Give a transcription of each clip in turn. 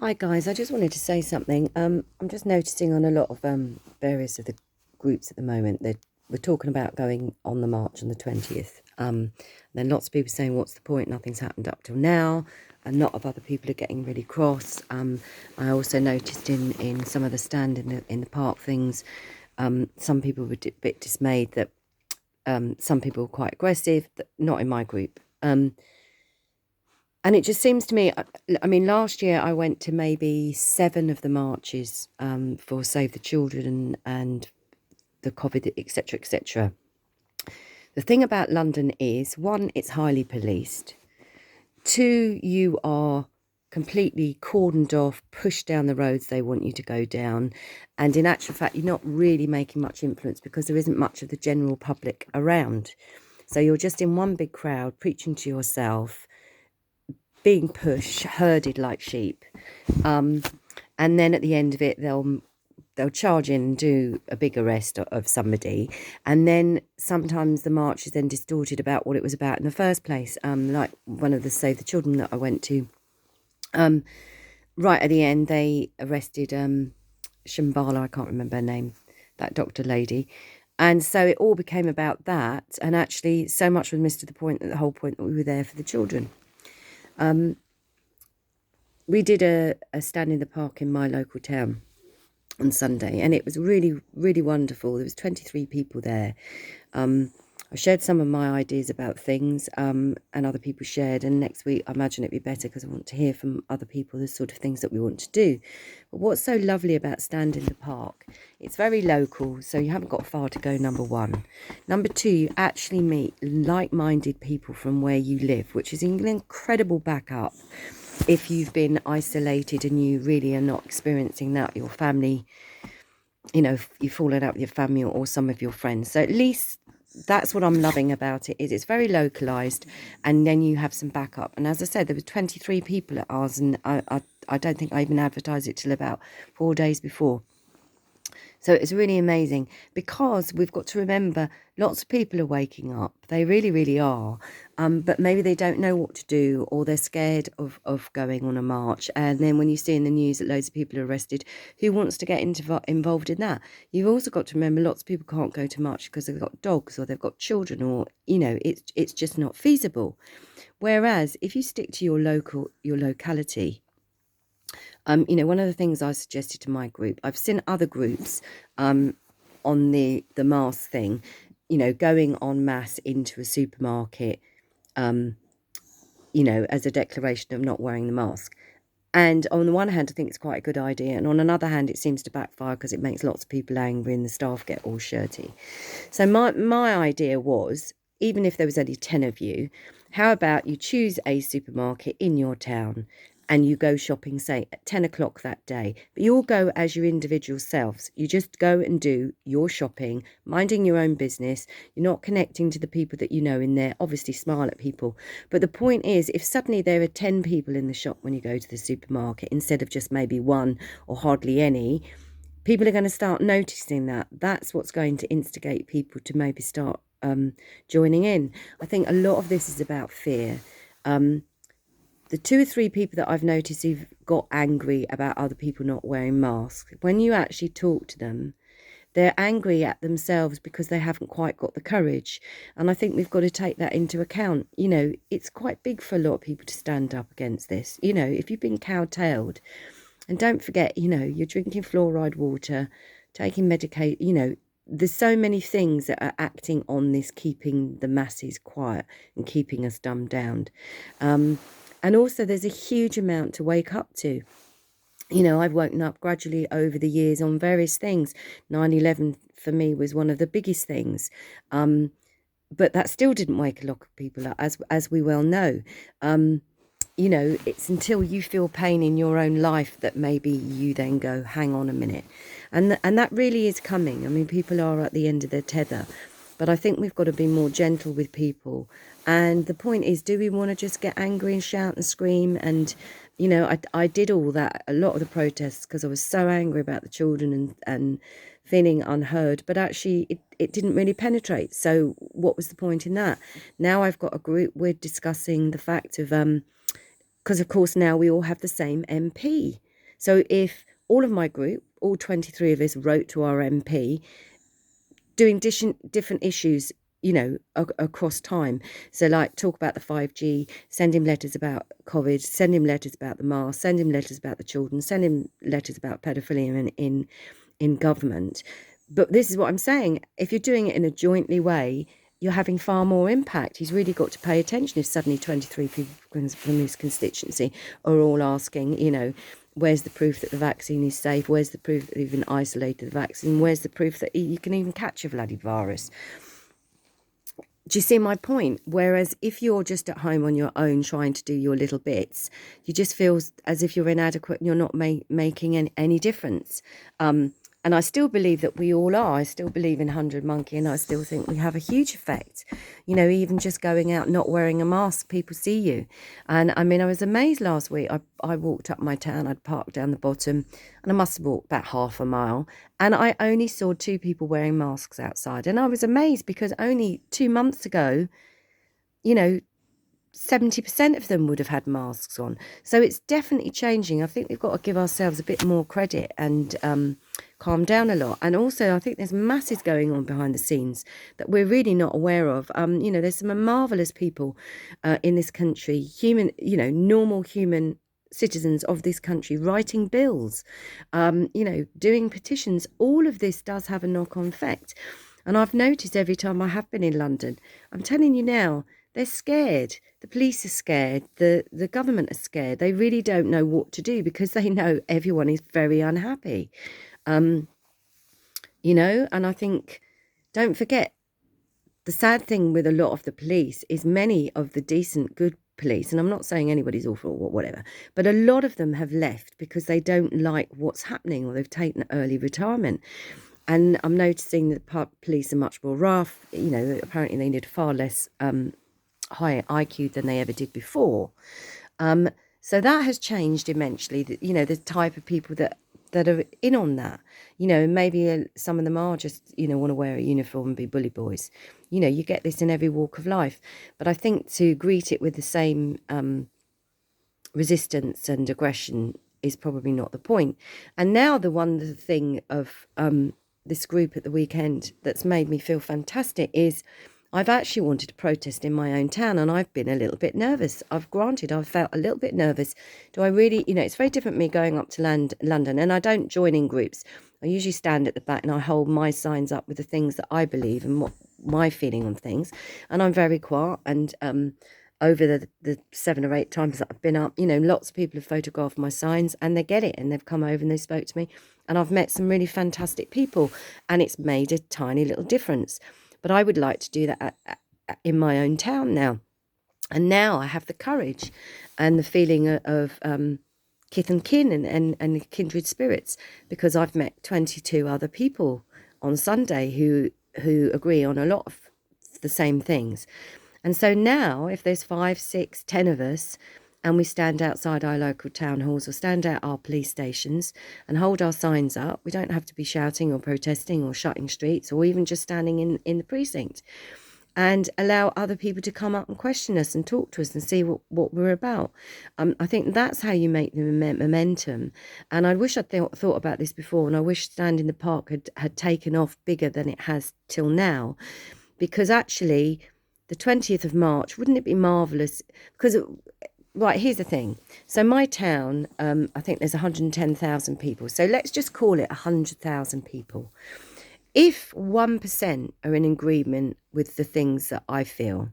Hi guys, I just wanted to say something. I'm just noticing on a lot of various of the groups at the moment that we're talking about going on the march on the 20th. Then lots of people saying, "What's the point? Nothing's happened up till now." A lot of other people are getting really cross. I also noticed in some of the stand in the park things, some people were a bit dismayed that some people were quite aggressive. Not in my group. And it just seems to me, I mean, last year I went to maybe 7 of the marches for Save the Children and the COVID, etc., etc. The thing about London is, one, it's highly policed. Two, you are completely cordoned off, pushed down the roads they want you to go down. And in actual fact, you're not really making much influence because there isn't much of the general public around. So you're just in one big crowd, preaching to yourself, being pushed, herded like sheep. And then at the end of it, they'll charge in and do a big arrest of somebody, and then sometimes the march is then distorted about what it was about in the first place. Like one of the Save the Children that I went to, right at the end they arrested Shambhala, I can't remember her name, that doctor lady. And so it all became about that, and actually so much was missed to the point that the whole point that we were there for the children. We did a stand in the park in my local town on Sunday, and it was really, really wonderful. There was 23 people there. I shared some of my ideas about things, and other people shared. And next week, I imagine it'd be better because I want to hear from other people the sort of things that we want to do. But what's so lovely about Stand in the Park? It's very local, so you haven't got far to go, number one. Number two, you actually meet like-minded people from where you live, which is an incredible backup if you've been isolated and you really are not experiencing that. Your family, you've fallen out with your family or some of your friends. So at least that's what I'm loving about it, is it's very localized, and then you have some backup. And as I said, there were 23 people at ours, and I don't think I even advertised it till about 4 days before. So it's really amazing, because we've got to remember lots of people are waking up. They really, really are. But maybe they don't know what to do, or they're scared of going on a march. And then when you see in the news that loads of people are arrested, who wants to get involved in that? You've also got to remember lots of people can't go to march because they've got dogs or they've got children, or, it's just not feasible. Whereas if you stick to your locality, one of the things I suggested to my group, I've seen other groups on the mask thing, going en masse into a supermarket, as a declaration of not wearing the mask. And on the one hand, I think it's quite a good idea. And on another hand, it seems to backfire because it makes lots of people angry and the staff get all shirty. So my idea was, even if there was only 10 of you, how about you choose a supermarket in your town and you go shopping, say, at 10 o'clock that day. But you all go as your individual selves. You just go and do your shopping, minding your own business. You're not connecting to the people that you know in there. Obviously, smile at people. But the point is, if suddenly there are 10 people in the shop when you go to the supermarket, instead of just maybe one or hardly any, people are going to start noticing that. That's what's going to instigate people to maybe start joining in. I think a lot of this is about fear. The 2 or 3 people that I've noticed who've got angry about other people not wearing masks, when you actually talk to them, they're angry at themselves because they haven't quite got the courage. And I think we've got to take that into account. It's quite big for a lot of people to stand up against this. If you've been cowtailed, and don't forget, you're drinking fluoride water, taking medicate, there's so many things that are acting on this, keeping the masses quiet and keeping us dumbed down. And also there's a huge amount to wake up to. I've woken up gradually over the years on various things. 9/11 for me was one of the biggest things. But that still didn't wake a lot of people up, as we well know. It's until you feel pain in your own life that maybe you then go, hang on a minute. And that really is coming. I mean, people are at the end of their tether. But I think we've got to be more gentle with people. And the point is, do we want to just get angry and shout and scream? And, I did all that, a lot of the protests, because I was so angry about the children and feeling unheard. But actually, it didn't really penetrate. So what was the point in that? Now I've got a group, we're discussing the fact of, because of course now we all have the same MP. So if all of my group, all 23 of us, wrote to our MP doing different issues, across time. So like talk about the 5G, send him letters about COVID, send him letters about the mask, send him letters about the children, send him letters about pedophilia in government. But this is what I'm saying. If you're doing it in a jointly way, you're having far more impact. He's really got to pay attention if suddenly 23 people from his constituency are all asking, where's the proof that the vaccine is safe? Where's the proof that they've even isolated the vaccine? Where's the proof that you can even catch a bloody virus? Do you see my point? Whereas if you're just at home on your own trying to do your little bits, you just feel as if you're inadequate and you're not making any difference. And I still believe that we all are. I still believe in 100 Monkey, and I still think we have a huge effect. Even just going out, not wearing a mask, people see you. And I mean, I was amazed last week. I walked up my town, I'd parked down the bottom, and I must have walked about half a mile. And I only saw 2 people wearing masks outside. And I was amazed because only 2 months ago, 70% of them would have had masks on. So it's definitely changing. I think we've got to give ourselves a bit more credit and calm down a lot. And also, I think there's masses going on behind the scenes that we're really not aware of. There's some marvellous people in this country, normal human citizens of this country writing bills, doing petitions. All of this does have a knock-on effect. And I've noticed every time I have been in London, I'm telling you now, they're scared. The police are scared. The government are scared. They really don't know what to do because they know everyone is very unhappy. And I think, don't forget, the sad thing with a lot of the police is many of the decent, good police, and I'm not saying anybody's awful or whatever, but a lot of them have left because they don't like what's happening or they've taken early retirement. And I'm noticing that police are much more rough. Apparently they need far less higher IQ than they ever did before. So that has changed immensely. The type of people that are in on that. Maybe some of them are just, want to wear a uniform and be bully boys. You get this in every walk of life. But I think to greet it with the same resistance and aggression is probably not the point. And now the thing of this group at the weekend that's made me feel fantastic is I've actually wanted to protest in my own town, and I've been a little bit nervous. I've felt a little bit nervous. Do I really, it's very different me going up to London, and I don't join in groups. I usually stand at the back and I hold my signs up with the things that I believe and what my feeling on things. And I'm very quiet, and over the 7 or 8 times that I've been up, lots of people have photographed my signs and they get it and they've come over and they spoke to me. And I've met some really fantastic people and it's made a tiny little difference. But I would like to do that in my own town now. And now I have the courage and the feeling of kith and kin and kindred spirits, because I've met 22 other people on Sunday who agree on a lot of the same things. And so now if there's 5, 6, 10 of us and we stand outside our local town halls or stand at our police stations and hold our signs up, we don't have to be shouting or protesting or shutting streets or even just standing in the precinct, and allow other people to come up and question us and talk to us and see what we're about. I think that's how you make the momentum. And I wish I'd thought about this before, and I wish Stand in the Park had taken off bigger than it has till now, because actually the 20th of March, wouldn't it be marvellous? Because right, here's the thing. So my town, I think there's 110,000 people. So let's just call it 100,000 people. If 1% are in agreement with the things that I feel,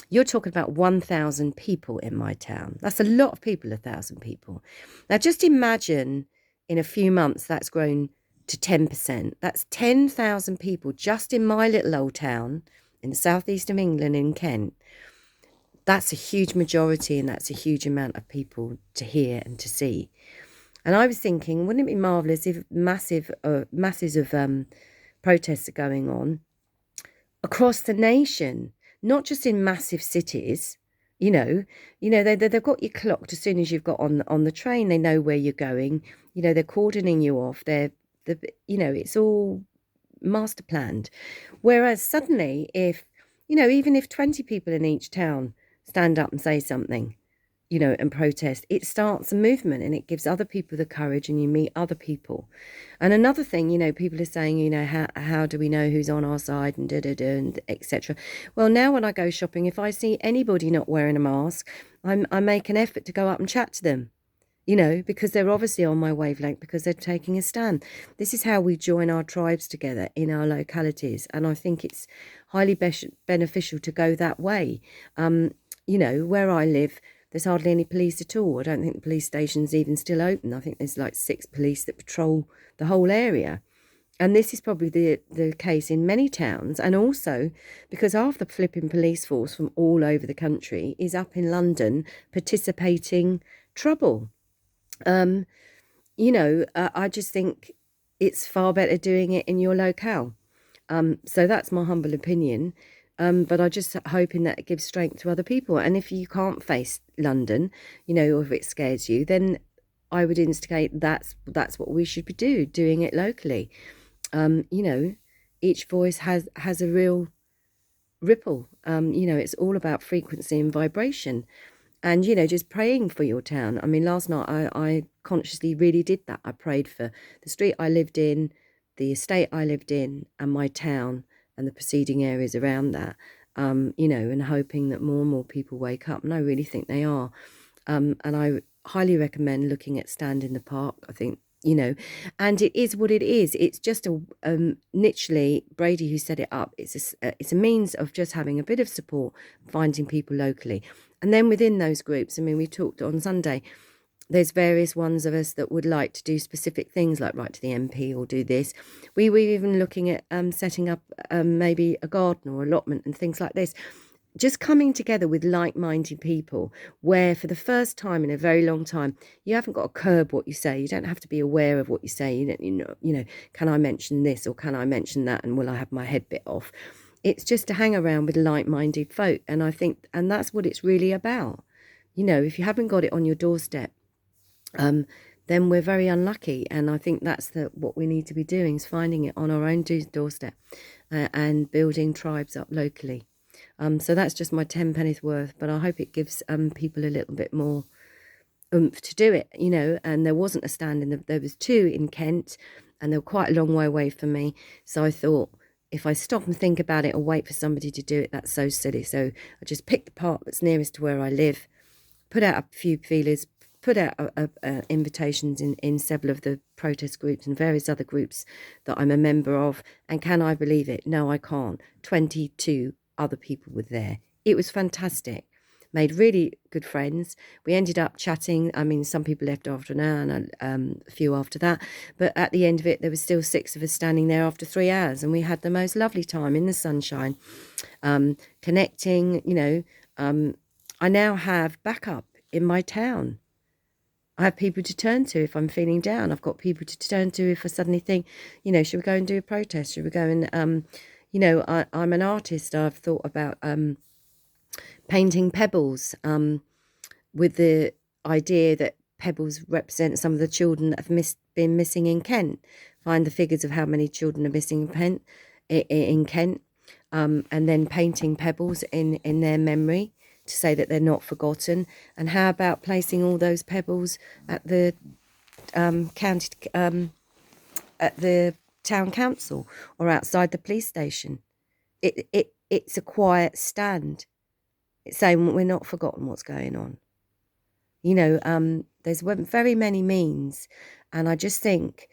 you're talking about 1,000 people in my town. That's a lot of people, 1,000 people. Now just imagine in a few months that's grown to 10%. That's 10,000 people just in my little old town in the southeast of England, in Kent. That's a huge majority, and that's a huge amount of people to hear and to see. And I was thinking, wouldn't it be marvellous if masses of protests are going on across the nation, not just in massive cities. They've got you clocked as soon as you've got on the train. They know where you're going. They're cordoning you off. It's all master planned. Whereas suddenly, if even if 20 people in each town stand up and say something, and protest, it starts a movement and it gives other people the courage, and you meet other people. And another thing, people are saying, how do we know who's on our side, and and etc. Well, now when I go shopping, if I see anybody not wearing a mask, I make an effort to go up and chat to them, because they're obviously on my wavelength, because they're taking a stand. This is how we join our tribes together in our localities. And I think it's highly beneficial to go that way. Where I live, there's hardly any police at all. I don't think the police station's even still open. I think there's like 6 police that patrol the whole area. And this is probably the case in many towns. And also because half the flipping police force from all over the country is up in London participating trouble. I just think it's far better doing it in your locale. So that's my humble opinion. But I just hoping that it gives strength to other people. And if you can't face London, or if it scares you, then I would instigate that's what we should be doing it locally. Each voice has a real ripple. It's all about frequency and vibration. And, just praying for your town. I mean, last night I consciously really did that. I prayed for the street I lived in, the estate I lived in, and my town and the preceding areas around that, and hoping that more and more people wake up. And I really think they are. And I highly recommend looking at Stand in the Park. I think, and it is what it is. It's just literally Brady who set it up. It's a means of just having a bit of support, finding people locally. And then within those groups, I mean, we talked on Sunday, there's various ones of us that would like to do specific things like write to the MP or do this. We were even looking at setting up maybe a garden or allotment and things like this. Just coming together with like-minded people where for the first time in a very long time, you haven't got to curb what you say. You don't have to be aware of what you say. Can I mention this or can I mention that? And will I have my head bit off? It's just to hang around with like-minded folk. And I think, and that's what it's really about. If you haven't got it on your doorstep, then we're very unlucky. And I think that's what we need to be doing, is finding it on our own doorstep and building tribes up locally. So that's just my 10 pennies worth, but I hope it gives people a little bit more oomph to do it, and there wasn't a stand there was 2 in Kent, and they were quite a long way away from me. So I thought, if I stop and think about it or wait for somebody to do it, that's so silly. So I just picked the park that's nearest to where I live, put out a few feelers, put out invitations in several of the protest groups and various other groups that I'm a member of. And can I believe it? No, I can't. 22 other people were there. It was fantastic. Made really good friends. We ended up chatting. I mean, some people left after an hour and a few after that. But at the end of it, there was still 6 of us standing there after 3 hours. And we had the most lovely time in the sunshine, connecting, I now have backup in my town. I have people to turn to if I'm feeling down. I've got people to turn to if I suddenly think, should we go and do a protest? Should we go and, I'm an artist. I've thought about painting pebbles with the idea that pebbles represent some of the children that have been missing in Kent. Find the figures of how many children are missing in Kent, and then painting pebbles in their memory to say that they're not forgotten. And how about placing all those pebbles at the county at the town council or outside the police station? It's a quiet stand. It's saying we're not forgotten what's going on. There's very many means, and I just think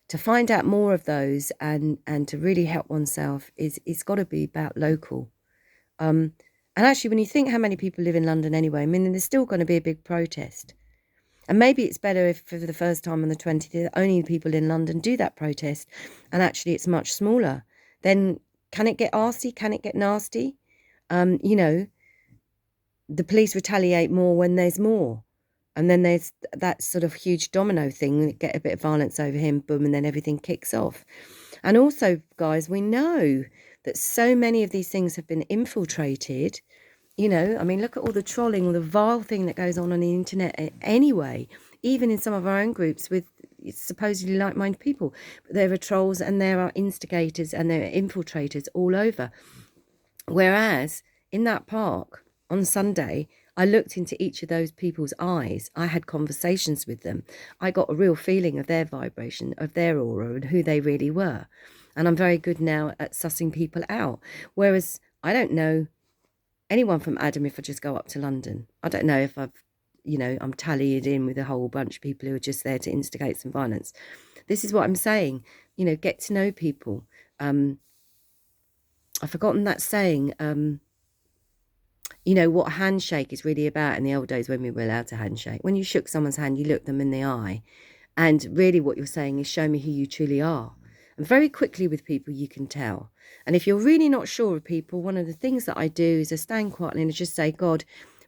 to find out more of those and to really help oneself it's got to be about local. And actually, when you think how many people live in London anyway, I mean, there's still going to be a big protest. And maybe it's better if for the first time on the 20th, only people in London do that protest, and actually it's much smaller. Then can it get arsey? Can it get nasty? The police retaliate more when there's more. And then there's that sort of huge domino thing, get a bit of violence over him, boom, and then everything kicks off. And also, guys, we know that so many of these things have been infiltrated. I mean, look at all the trolling, all the vile thing that goes on the internet anyway, even in some of our own groups with supposedly like-minded people. But there are trolls and there are instigators and there are infiltrators all over. Whereas in that park on Sunday, I looked into each of those people's eyes. I had conversations with them. I got a real feeling of their vibration, of their aura, and who they really were. And I'm very good now at sussing people out. Whereas I don't know anyone from Adam if I just go up to London. I don't know if I'm tallied in with a whole bunch of people who are just there to instigate some violence. This is what I'm saying. Get to know people. I've forgotten that saying. What a handshake is really about in the old days when we were allowed to handshake. When you shook someone's hand, you looked them in the eye. And really what you're saying is show me who you truly are. And very quickly with people, you can tell. And if you're really not sure of people, one of the things that I do is I stand quietly and I just say, God,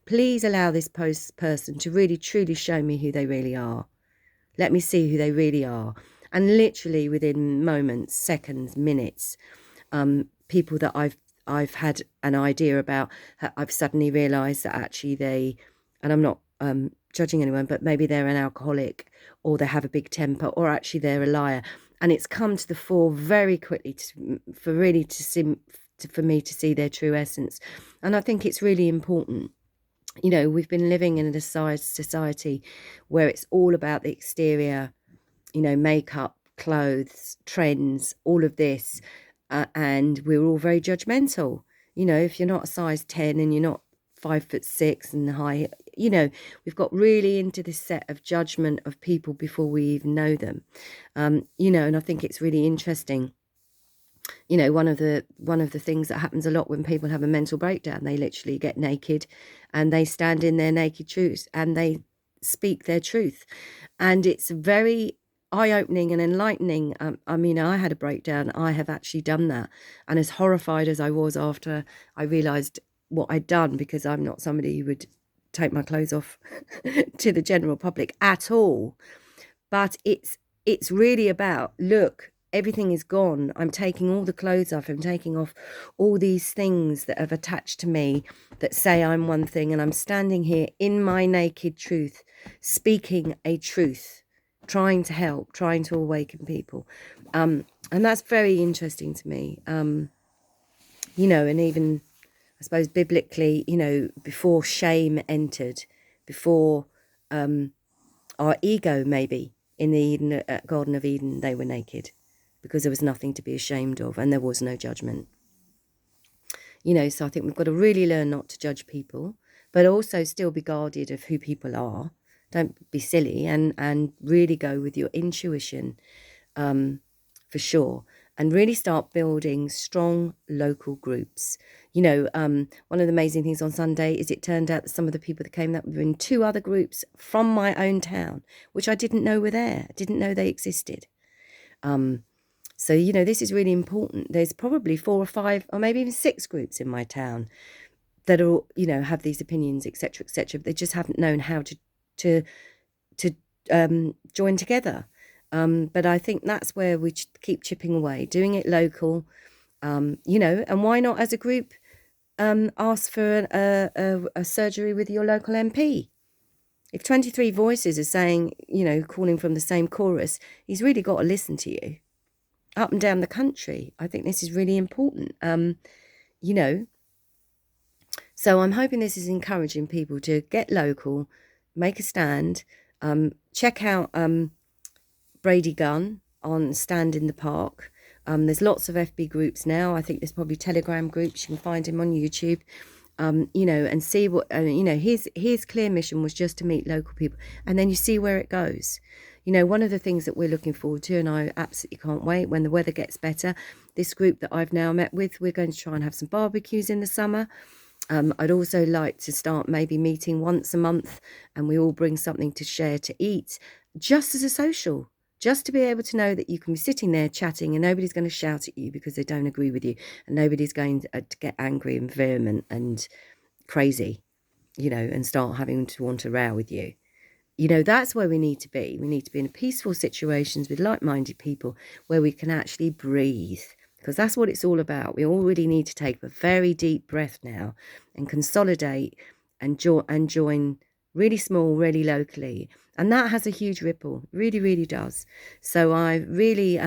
please allow this person to really, truly show me who they really are. Let me see who they really are. And literally within moments, seconds, minutes, people that I've had an idea about, I've suddenly realised that actually and I'm not judging anyone, but maybe they're an alcoholic or they have a big temper or actually they're a liar. And it's come to the fore very quickly for me to see their true essence. And I think it's really important. We've been living in a society where it's all about the exterior, makeup, clothes, trends, all of this. And we're all very judgmental. If you're not a size 10 and you're not 5'6" and high, we've got really into this set of judgment of people before we even know them. And I think it's really interesting. One of the things that happens a lot when people have a mental breakdown, they literally get naked and they stand in their naked truth and they speak their truth. And it's very eye-opening and enlightening. I had a breakdown. I have actually done that. And as horrified as I was after I realised what I'd done, because I'm not somebody who would take my clothes off to the general public at all. But it's really about, look, everything is gone. I'm taking all the clothes off. I'm taking off all these things that have attached to me that say I'm one thing. And I'm standing here in my naked truth, speaking a truth, trying to help, trying to awaken people. And that's very interesting to me. And even, I suppose, biblically, before shame entered, before our ego, maybe, in the Garden of Eden, they were naked because there was nothing to be ashamed of and there was no judgment. So I think we've got to really learn not to judge people, but also still be guarded of who people are. Don't be silly and really go with your intuition, for sure. And really start building strong local groups. One of the amazing things on Sunday is it turned out that some of the people that came up were in 2 other groups from my own town, which I didn't know were there. I didn't know they existed. So, this is really important. There's probably 4 or 5 or maybe even 6 groups in my town that are, have these opinions, etc., etc. They just haven't known how to join together. But I think that's where we keep chipping away, doing it local, and why not as a group ask for a surgery with your local MP? If 23 voices are saying, calling from the same chorus, he's really got to listen to you up and down the country. I think this is really important, So I'm hoping this is encouraging people to get local, make a stand, check out Brady Gunn on Stand in the Park. There's lots of FB groups now. I think there's probably Telegram groups. You can find him on YouTube, and see what, his clear mission was just to meet local people. And then you see where it goes. One of the things that we're looking forward to, and I absolutely can't wait, when the weather gets better, this group that I've now met with, we're going to try and have some barbecues in the summer. I'd also like to start maybe meeting once a month and we all bring something to share to eat, just as a social. Just to be able to know that you can be sitting there chatting and nobody's going to shout at you because they don't agree with you, and nobody's going to get angry and vehement and crazy, and start having to want to row with you. That's where we need to be. We need to be in peaceful situations with like-minded people where we can actually breathe, because that's what it's all about. We all really need to take a very deep breath now and consolidate and join really small, really locally. And that has a huge ripple, really, really does. So I really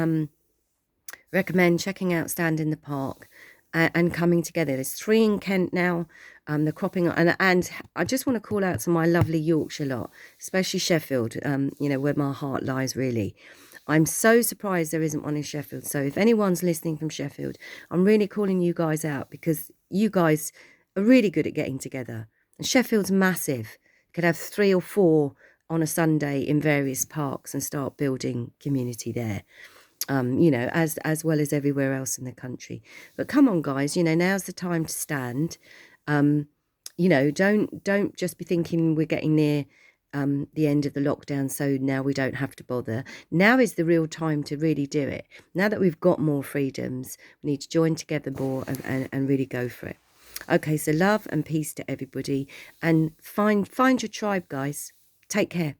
recommend checking out Stand in the Park and coming together. There's 3 in Kent now. They're cropping up, and I just want to call out to my lovely Yorkshire lot, especially Sheffield, you know, where my heart lies really. I'm so surprised there isn't one in Sheffield. So if anyone's listening from Sheffield, I'm really calling you guys out, because you guys are really good at getting together. And Sheffield's massive. You could have 3 or 4 on a Sunday in various parks and start building community there. You know, as well as everywhere else in the country. But come on, guys, you know, now's the time to stand. You know, don't just be thinking we're getting near the end of the lockdown, so now we don't have to bother. Now is the real time to really do it. Now that we've got more freedoms, we need to join together more and really go for it. Okay, so love and peace to everybody, and find your tribe, guys. Take care.